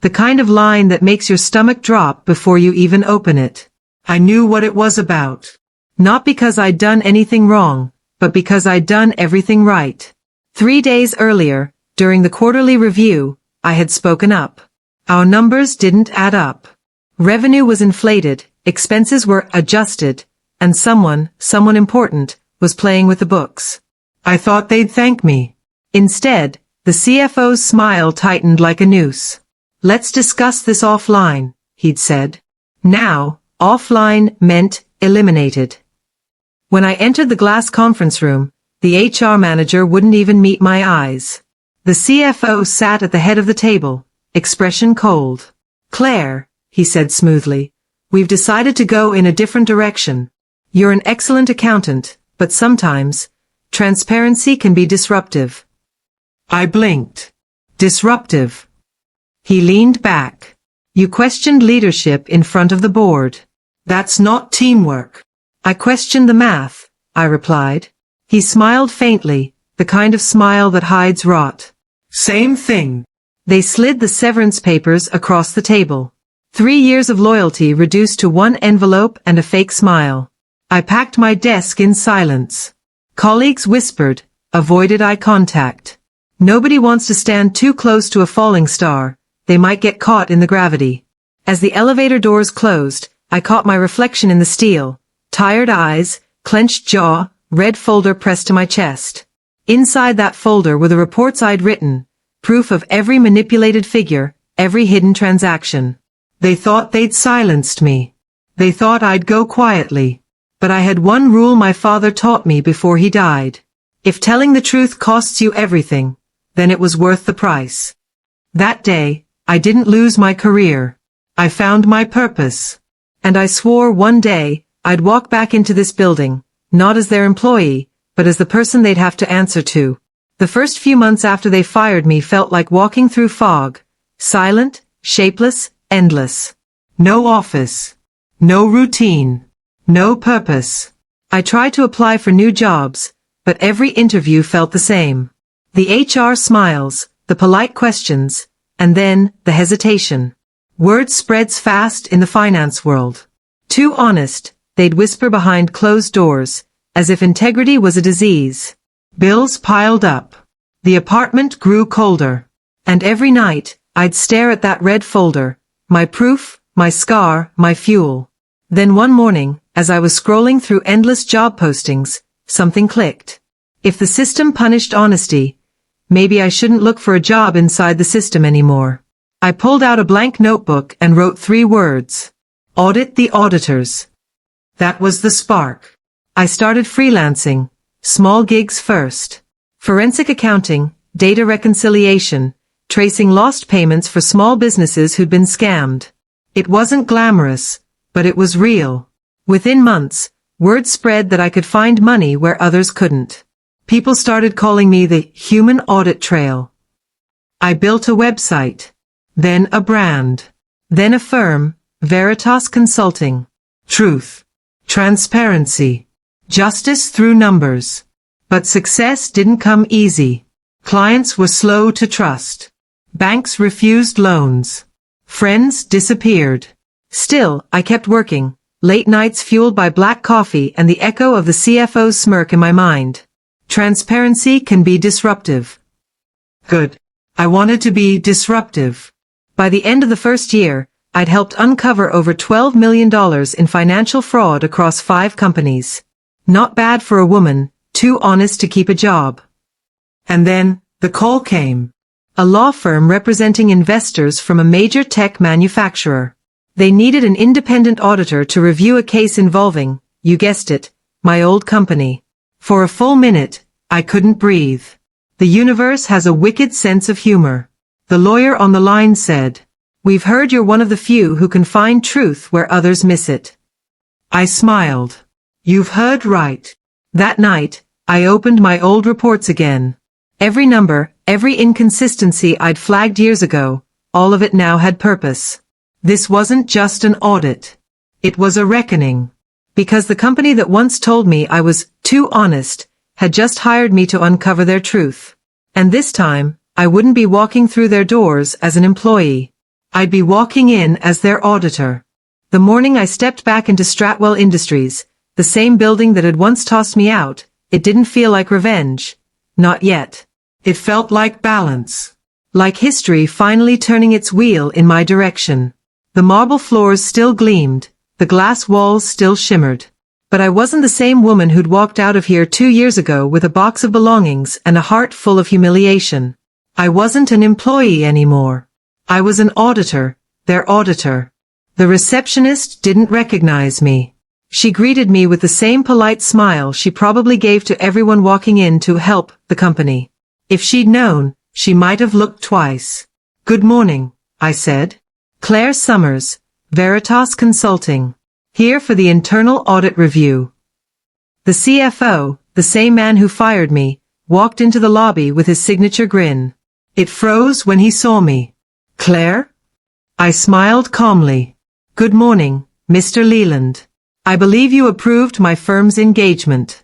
The kind of line that makes your stomach drop before you even open it. I knew what it was about. Not because I'd done anything wrong, but because I'd done everything right. 3 days earlier, during the quarterly review, I had spoken up. Our numbers didn't add up. Revenue was inflated, expenses were adjusted, and someone important, was playing with the books. I thought they'd thank me. Instead, the CFO's smile tightened like a noose. Let's discuss this offline, he'd said. Now, offline meant eliminated. When I entered the glass conference room, the HR manager wouldn't even meet my eyes. The CFO sat at the head of the table, expression cold. Claire, he said smoothly, we've decided to go in a different direction. You're an excellent accountant, but sometimes, transparency can be disruptive. I blinked. Disruptive. He leaned back. You questioned leadership in front of the board. That's not teamwork. I questioned the math, I replied. He smiled faintly, the kind of smile that hides rot. Same thing. They slid the severance papers across the table. 3 years of loyalty reduced to one envelope and a fake smile. I packed my desk in silence. Colleagues whispered, avoided eye contact. Nobody wants to stand too close to a falling star, they might get caught in the gravity. As the elevator doors closed, I caught my reflection in the steel. Tired eyes, clenched jaw, red folder pressed to my chest. Inside that folder were the reports I'd written, proof of every manipulated figure, every hidden transaction. They thought they'd silenced me. They thought I'd go quietly. But I had one rule my father taught me before he died. If telling the truth costs you everything, then it was worth the price. That day, I didn't lose my career. I found my purpose. And I swore one day, I'd walk back into this building, not as their employee, but as the person they'd have to answer to. The first few months after they fired me felt like walking through fog. Silent, shapeless, endless. No office. No routine. No purpose. I tried to apply for new jobs, but every interview felt the same. The HR smiles, the polite questions, and then the hesitation. Word spreads fast in the finance world. Too honest, they'd whisper behind closed doors, as if integrity was a disease. Bills piled up. The apartment grew colder. And every night, I'd stare at that red folder, my proof, my scar, my fuel. Then one morning, as I was scrolling through endless job postings, something clicked. If the system punished honesty, maybe I shouldn't look for a job inside the system anymore. I pulled out a blank notebook and wrote 3 words. Audit the auditors. That was the spark. I started freelancing, small gigs first. Forensic accounting, data reconciliation, tracing lost payments for small businesses who'd been scammed. It wasn't glamorous, but it was real. Within months, word spread that I could find money where others couldn't. People started calling me the human audit trail. I built a website, then a brand, then a firm, Veritas Consulting. Truth, transparency, justice through numbers. But success didn't come easy. Clients were slow to trust. Banks refused loans. Friends disappeared. Still, I kept working, late nights fueled by black coffee and the echo of the CFO's smirk in my mind. Transparency can be disruptive. Good. I wanted to be disruptive. By the end of the first year, I'd helped uncover over $12 million in financial fraud across 5 companies. Not bad for a woman, too honest to keep a job. And then, the call came. A law firm representing investors from a major tech manufacturer. They needed an independent auditor to review a case involving, you guessed it, my old company. For a full minute, I couldn't breathe. The universe has a wicked sense of humor. The lawyer on the line said, "We've heard you're one of the few who can find truth where others miss it." I smiled. You've heard right. That night, I opened my old reports again. Every number, every inconsistency I'd flagged years ago, all of it now had purpose. This wasn't just an audit. It was a reckoning. Because the company that once told me I was too honest had just hired me to uncover their truth. And this time, I wouldn't be walking through their doors as an employee. I'd be walking in as their auditor. The morning I stepped back into Stratwell Industries, the same building that had once tossed me out, it didn't feel like revenge. Not yet. It felt like balance. Like history finally turning its wheel in my direction. The marble floors still gleamed, the glass walls still shimmered. But I wasn't the same woman who'd walked out of here 2 years ago with a box of belongings and a heart full of humiliation. I wasn't an employee anymore. I was an auditor, their auditor. The receptionist didn't recognize me. She greeted me with the same polite smile she probably gave to everyone walking in to help the company. If she'd known, she might have looked twice. "Good morning," I said. "Claire Summers, Veritas Consulting. Here for the internal audit review." The CFO, the same man who fired me, walked into the lobby with his signature grin. It froze when he saw me. "Claire?" I smiled calmly. "Good morning, Mr. Leland. I believe you approved my firm's engagement."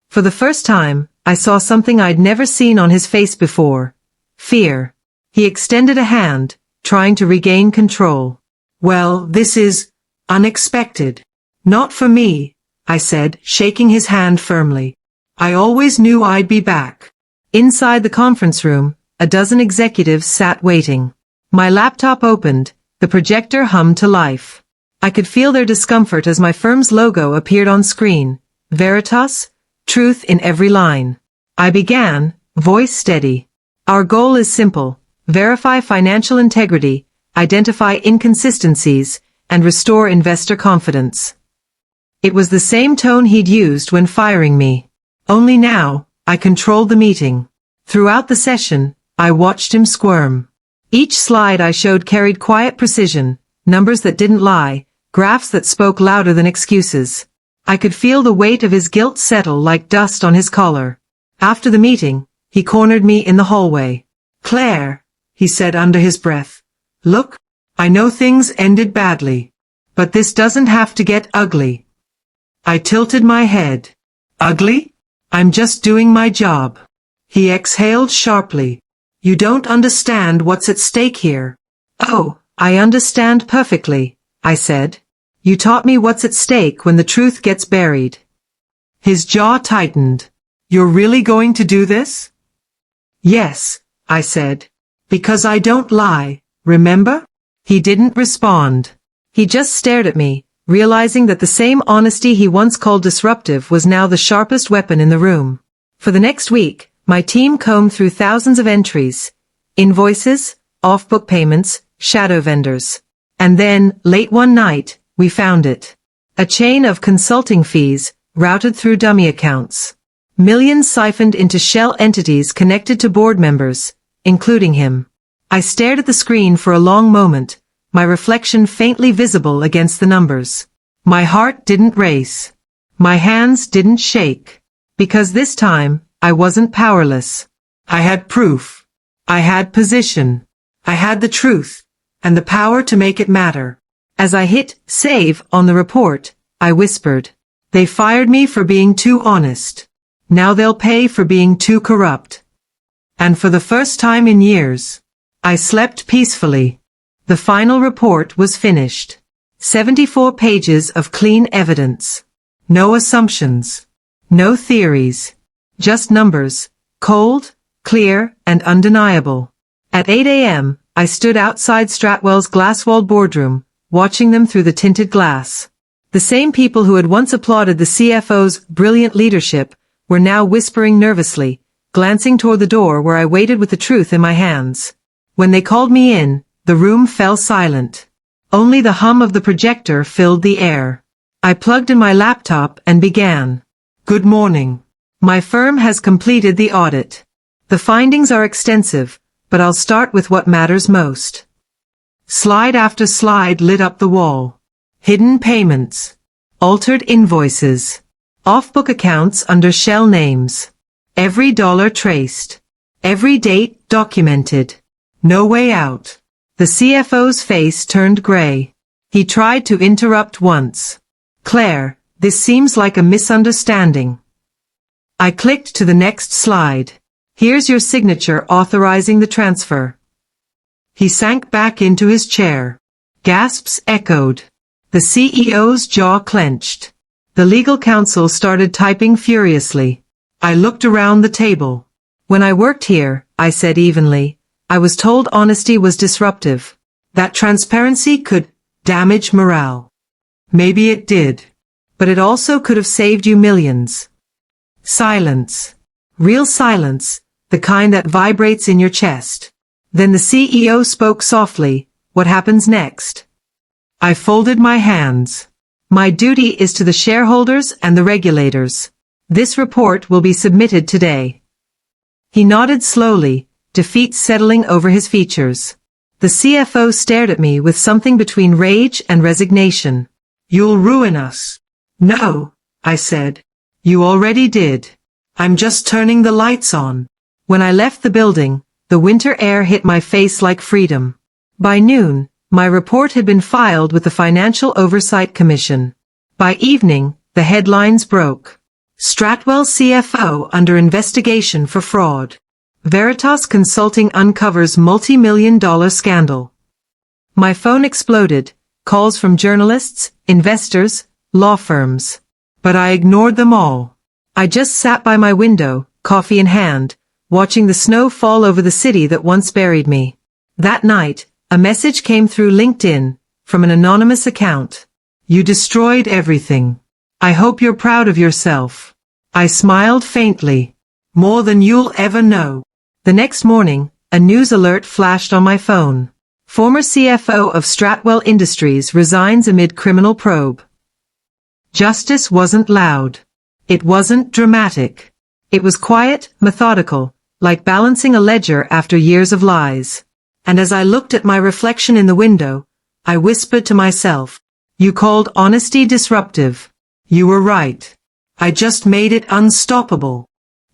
For the first time, I saw something I'd never seen on his face before. Fear. He extended a hand, trying to regain control. "Well, this is unexpected." "Not for me," I said, shaking his hand firmly. "I always knew I'd be back." Inside the conference room, a dozen executives sat waiting. My laptop opened, the projector hummed to life. I could feel their discomfort as my firm's logo appeared on screen. Veritas, truth in every line. I began, voice steady. "Our goal is simple: verify financial integrity, identify inconsistencies, and restore investor confidence." It was the same tone he'd used when firing me. Only now, I controlled the meeting. Throughout the session, I watched him squirm. Each slide I showed carried quiet precision, numbers that didn't lie, graphs that spoke louder than excuses. I could feel the weight of his guilt settle like dust on his collar. After the meeting, he cornered me in the hallway. "Claire," he said under his breath. "Look, I know things ended badly. But this doesn't have to get ugly." I tilted my head. "Ugly? I'm just doing my job." He exhaled sharply. "You don't understand what's at stake here." "Oh, I understand perfectly," I said. "You taught me what's at stake when the truth gets buried." His jaw tightened. "You're really going to do this?" "Yes," I said. "Because I don't lie, remember?" He didn't respond. He just stared at me, realizing that the same honesty he once called disruptive was now the sharpest weapon in the room. For the next week, my team combed through thousands of entries, invoices, off-book payments, shadow vendors. And then, late one night, we found it. A chain of consulting fees, routed through dummy accounts. Millions siphoned into shell entities connected to board members, including him. I stared at the screen for a long moment, my reflection faintly visible against the numbers. My heart didn't race. My hands didn't shake. Because this time, I wasn't powerless. I had proof. I had position. I had the truth, and the power to make it matter. As I hit save on the report, I whispered, "They fired me for being too honest. Now they'll pay for being too corrupt." And for the first time in years, I slept peacefully. The final report was finished. 74 pages of clean evidence. No assumptions. No theories. Just numbers, cold, clear, and undeniable. At 8 a.m., I stood outside Stratwell's glass-walled boardroom, watching them through the tinted glass. The same people who had once applauded the CFO's brilliant leadership were now whispering nervously, glancing toward the door where I waited with the truth in my hands. When they called me in, the room fell silent. Only the hum of the projector filled the air. I plugged in my laptop and began. "Good morning. My firm has completed the audit. The findings are extensive, but I'll start with what matters most." Slide after slide lit up the wall. Hidden payments. Altered invoices. Off-book accounts under shell names. Every dollar traced. Every date documented. No way out. The CFO's face turned gray. He tried to interrupt once. "Claire, this seems like a misunderstanding." I clicked to the next slide. "Here's your signature authorizing the transfer." He sank back into his chair. Gasps echoed. The CEO's jaw clenched. The legal counsel started typing furiously. I looked around the table. When I worked here, I said evenly, I was told honesty was disruptive. That transparency could damage morale. Maybe it did. But it also could have saved you millions. Silence. Real silence, the kind that vibrates in your chest. Then the CEO spoke softly. What happens next? I folded my hands. My duty is to the shareholders and the regulators. This report will be submitted today. He nodded slowly, defeat settling over his features. The CFO stared at me with something between rage and resignation. You'll ruin us. No, I said. You already did. I'm just turning the lights on. When I left the building, the winter air hit my face like freedom. By noon, my report had been filed with the Financial Oversight Commission. By evening, the headlines broke. Stratwell CFO under investigation for fraud. Veritas Consulting uncovers multi-million-dollar scandal. My phone exploded, calls from journalists, investors, law firms. But I ignored them all. I just sat by my window, coffee in hand, watching the snow fall over the city that once buried me. That night, a message came through LinkedIn, from an anonymous account. You destroyed everything. I hope you're proud of yourself. I smiled faintly. More than you'll ever know. The next morning, a news alert flashed on my phone. Former CFO of Stratwell Industries resigns amid criminal probe. Justice wasn't loud. It wasn't dramatic. It was quiet, methodical, like balancing a ledger after years of lies. And as I looked at my reflection in the window, I whispered to myself, you called honesty disruptive. You were right. I just made it unstoppable.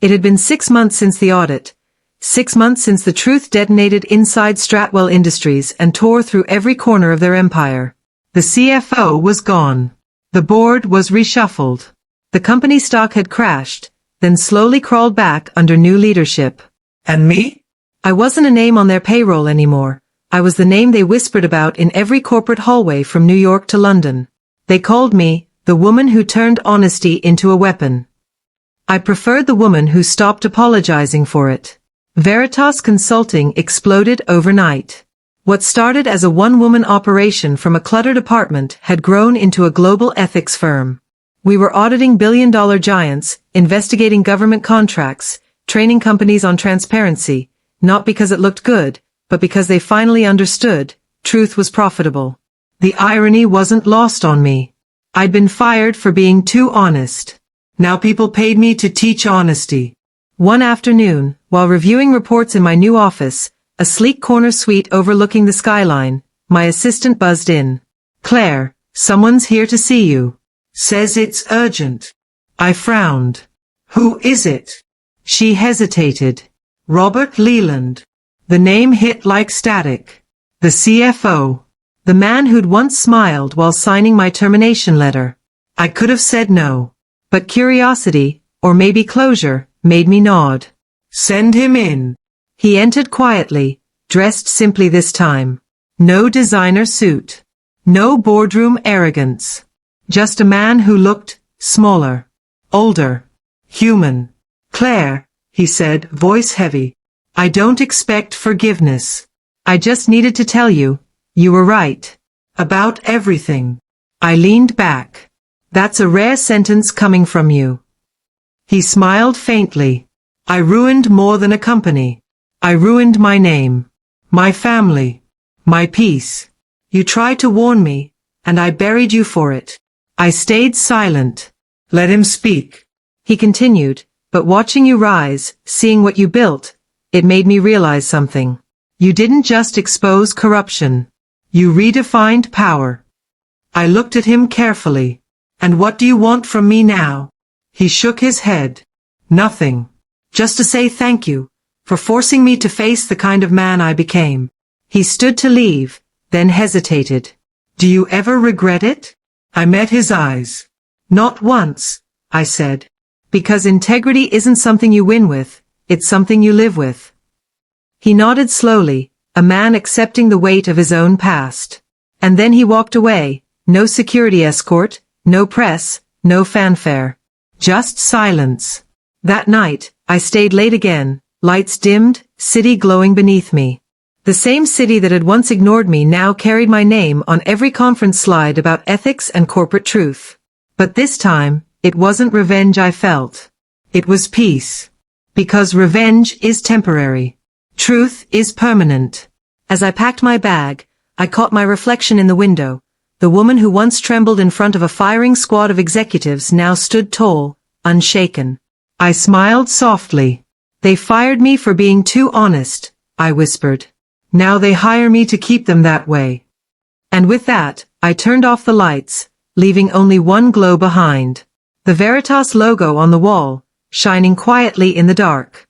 It had been 6 months since the audit. 6 months since the truth detonated inside Stratwell Industries and tore through every corner of their empire. The CFO was gone. The board was reshuffled. The company stock had crashed, then slowly crawled back under new leadership. And me? I wasn't a name on their payroll anymore. I was the name they whispered about in every corporate hallway from New York to London. They called me the woman who turned honesty into a weapon. I preferred the woman who stopped apologizing for it. Veritas Consulting exploded overnight. What started as a one-woman operation from a cluttered apartment had grown into a global ethics firm. We were auditing billion-dollar giants, investigating government contracts, training companies on transparency, not because it looked good, but because they finally understood, truth was profitable. The irony wasn't lost on me. I'd been fired for being too honest. Now people paid me to teach honesty. One afternoon, while reviewing reports in my new office, a sleek corner suite overlooking the skyline, my assistant buzzed in. Claire, someone's here to see you. Says it's urgent. I frowned. Who is it? She hesitated. Robert Leland. The name hit like static. The CFO. The man who'd once smiled while signing my termination letter. I could have said no. But curiosity, or maybe closure, made me nod. Send him in. He entered quietly, dressed simply this time. No designer suit. No boardroom arrogance. Just a man who looked smaller, older, human. Claire, he said, voice heavy. I don't expect forgiveness. I just needed to tell you, you were right. About everything. I leaned back. That's a rare sentence coming from you. He smiled faintly. I ruined more than a company. I ruined my name, my family, my peace. You tried to warn me, and I buried you for it. I stayed silent. Let him speak. He continued, but watching you rise, seeing what you built, it made me realize something. You didn't just expose corruption. You redefined power. I looked at him carefully. And what do you want from me now? He shook his head. Nothing. Just to say thank you, for forcing me to face the kind of man I became. He stood to leave, then hesitated. Do you ever regret it? I met his eyes. Not once, I said. Because integrity isn't something you win with, it's something you live with. He nodded slowly, a man accepting the weight of his own past. And then he walked away, no security escort, no press, no fanfare. Just silence. That night, I stayed late again, lights dimmed, city glowing beneath me. The same city that had once ignored me now carried my name on every conference slide about ethics and corporate truth. But this time, it wasn't revenge I felt. It was peace. Because revenge is temporary. Truth is permanent. As I packed my bag, I caught my reflection in the window. The woman who once trembled in front of a firing squad of executives now stood tall, unshaken. I smiled softly. They fired me for being too honest, I whispered. Now they hire me to keep them that way. And with that, I turned off the lights, leaving only one glow behind. The Veritas logo on the wall, shining quietly in the dark.